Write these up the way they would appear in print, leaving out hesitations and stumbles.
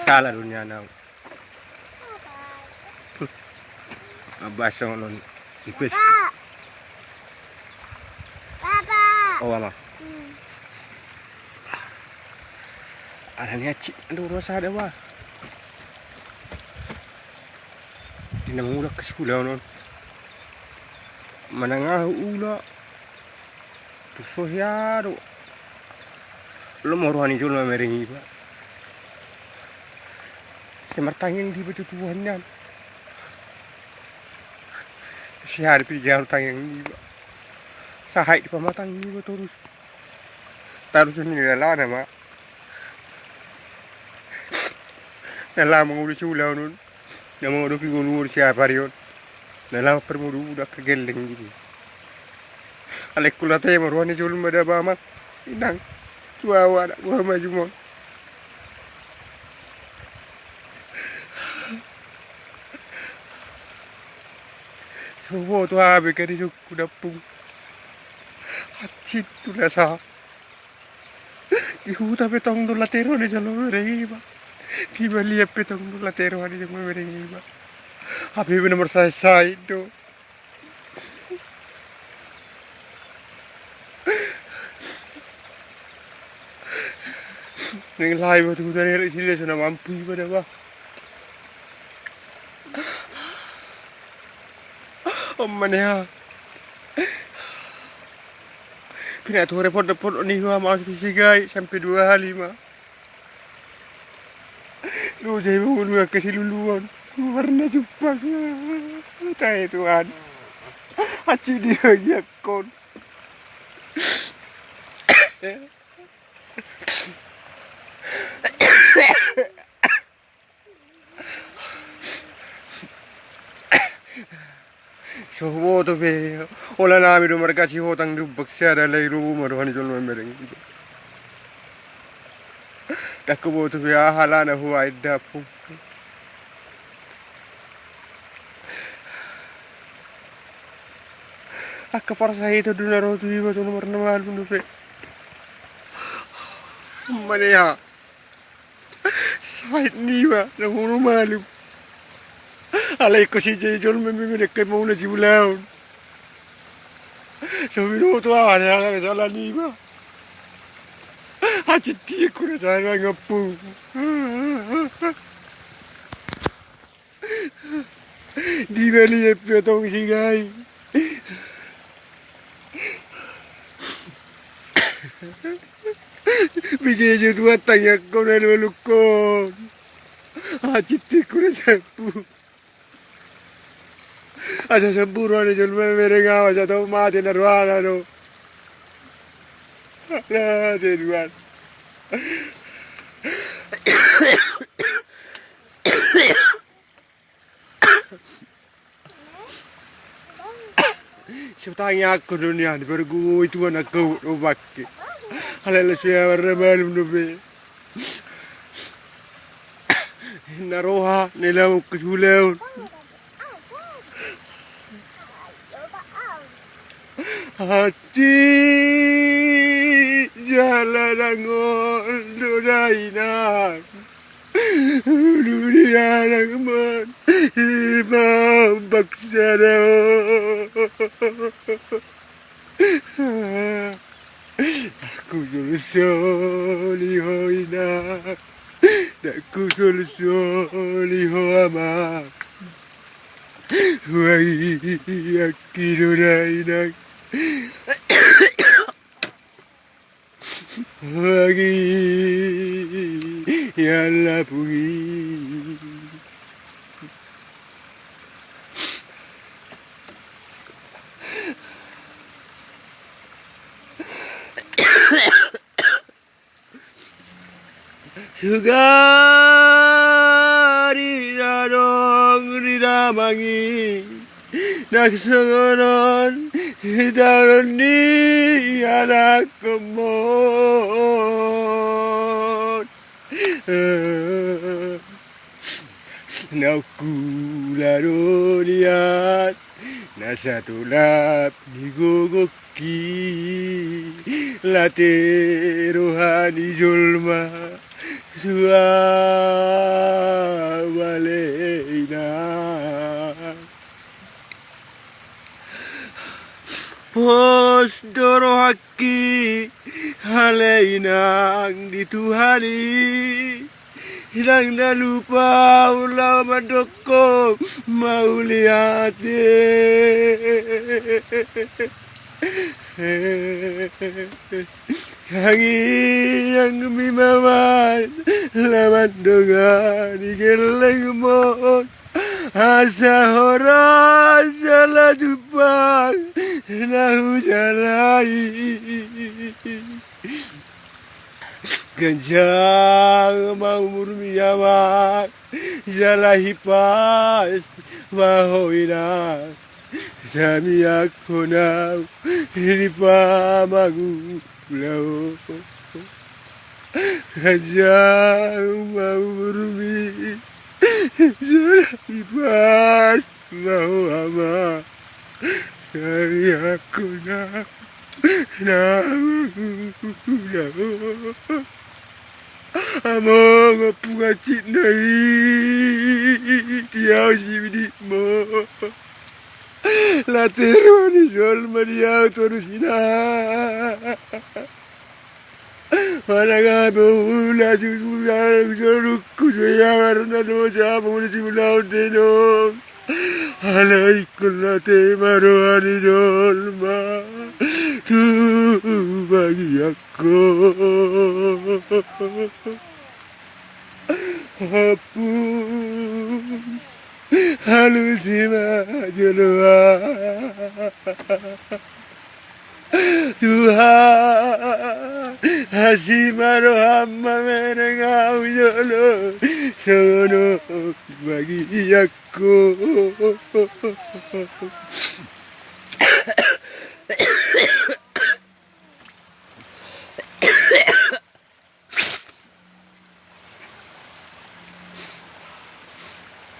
salah dunia na abasong non ipis. Papa. Oh mama. Alanya cik aduh rasa ada wah. Dinamulak ke sekolah non. Manangah ula. Tuh ya do. Lo mau rohani jual merengi pak. Semertangin di baju tuannya. Siapa pergi tanging di pak. Sahai di pamatang di pak terus. Terus ini lelah nama. Lelah mengurus ulah non. Nama orang pergi ngurus siapa rion. Lelah permudu udah kegeleng gitu. Alek kulate mau rohani jual mereka bamak. Inang. Cuawa nak buah maju mon. Semua tu habis kali tu kudapung. Hati tu lah sah. Ihu tapi tong dulu latero ni jalan mereka ba. Tiba lihat petong dulu latero ni jalan mereka ba. Habis benar saya itu. Neng live tu dari sini sudah mampu pada bah. Mana? Kena tu report ni gua masuk sigai sampai 2 hari mah. Lu jadi mulu ke siluluan. Warna cupak. Tai Tuhan. Haji dia yakon. Semua tu be, olah nama itu mereka Sihotang tu baksia ada lagi rumah rohani jual mereng. Tak kau tu be ahalan aku ada pun. Aku perasa itu dunia roh tu ibu tu nomor nama pun tu be. Mana ya? Sait ni ba, nomor malu. Alay ko si Jekson mereka mau na jibulaw. So minuto ada kami salah ni ba. Hati ko na sana ngapu. Di bali petong sigay. Bigay je tuwa tanya ko na lulukon. Hati ko na sapu. Asa sempurna ni jual mereka aja tahu mati narwana no. Lah Tuhan. Sihotang aku dunia ni bergu itu anak kau ubak. Halal siapa rebel nubi. Naroha nilau kesulau. Hati jalan angol dudainan dunia langman imam baksana aku solihoina aku solihoama wai akidudainan lagi ya lapungi sugari dadong ridamangi nagsanganan hidaran ni anak kemot nakularoniat nasa tulap ni gogoki late rohani julma suawaleina pos dorohaki haleina di Tuhani Hilang na lupa ulah madoko mauliate Sangi yang mimaman lawan dongan digeleng mon asa hora jala jupang nahu jalai Ganjang mau murmiyamak jalahi pas mahoina Sami aku nau ini pamagu lau Ganjang mau murmi jalahi pas mahoama Sami aku nau Among pungacit nai Diau sibidi mo Latero ni sol mariau torusina Malaga bula susuya Joruku suya warna dosa Mula simulau tenong Alaikullate maroani solma Tu bagi aku Hapun halusima jolua Tuhan hasimaro hamma menengau jolo Sono bagi aku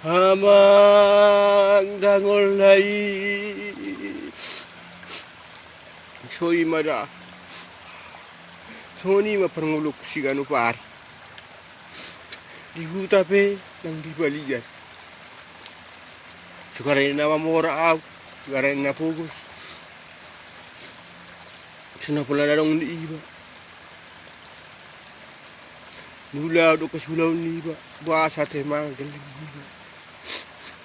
Amang dangol lai Soy mada Soni maparngulok sigano par Di hutape nang di balian Sukarin na mamora aw Sukarin na fokus Sunapula na dong di iba Nula do kasulaw ni iba Buasa te mga galing iba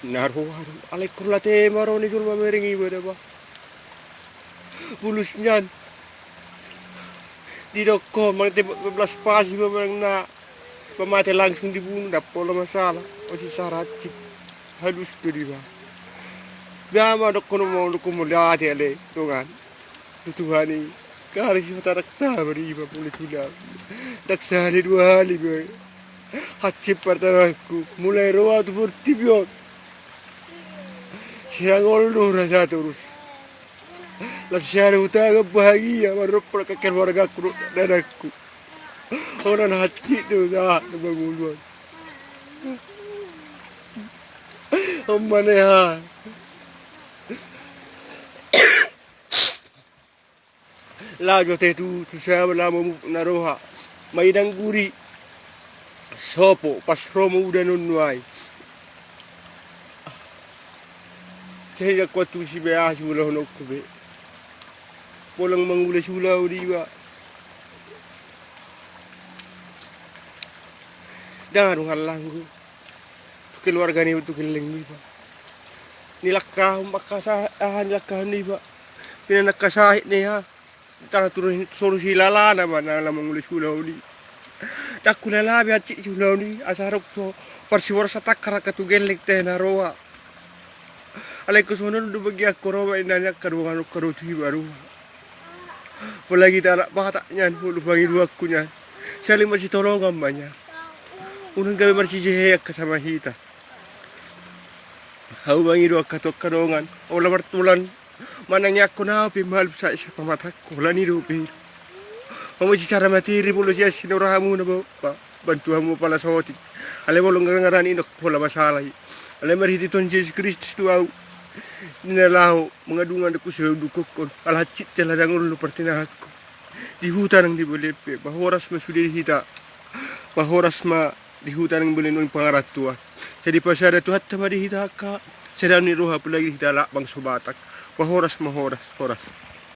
Naruhan alay kurlate maro ni sulma mering iba diba Bulus niyan Di doko mga belas pasi ba na Pamate langsung dibunuh Dapola masalah O si saratcik Halus ko diba Gama doko mo doko mo lihat ale Tungan Tuhani Kari si matarak tabari iba Pula sulaw Daksali dua hali ba Hatsi pertamaku Mulai roa tu bertibion Sirang oldo rasa terus Lalu saya hutang bahagia Merupra ke keluarga aku dan aku Orang hati tu dah bangun Ommanehan Lajo te tu saya lama naroha Maidang guri Sopo pas romo udah nunuai Saya kuat tu si beah sulah nak kebe. Polang mangula sulah diwa. Jangan halangu. Keluarga ni untuk keleng ni ba. Nilakah makasah nilakah ni ba. Pinanak kasahit ni ha. Tang turun solusi lala nama na mangula sulah ni. Tak kuna labi acik sulah ni asarok to persiwar satak karakatu gelek teh naroa. Alay ko sunod do bagi ako raw inanya karuhan karuti baru. Palagi ta bata niyan ulo bagi duwag ko niyan. Saling masitulungan ba niya. Unang gabi marsijeheyak kasama hita. Hau bangi duwag katok kadongan. Ola martulan mananya ko na pimahal sa isa pamatak ko lani rupi. Kamu cara materi mulo siya sinurahamu na ba bantuan mo pala sa hoti. Alay mo ngaran inok pola masalah. Alay mariti ton Jesus Kristus tuau. Ninalau mengadungan aku selalu dukukon alhacit jaladang ulu pertinahku di hutan yang dibolepe bahwa ras masudi hita pahoras ma di hutan ng bulin ng pangaratua. Sa di pa siya ratuhat tama di hita ka. Sa daw ni Ruha pula hita bang subatak. Pahoras mahoras, horas.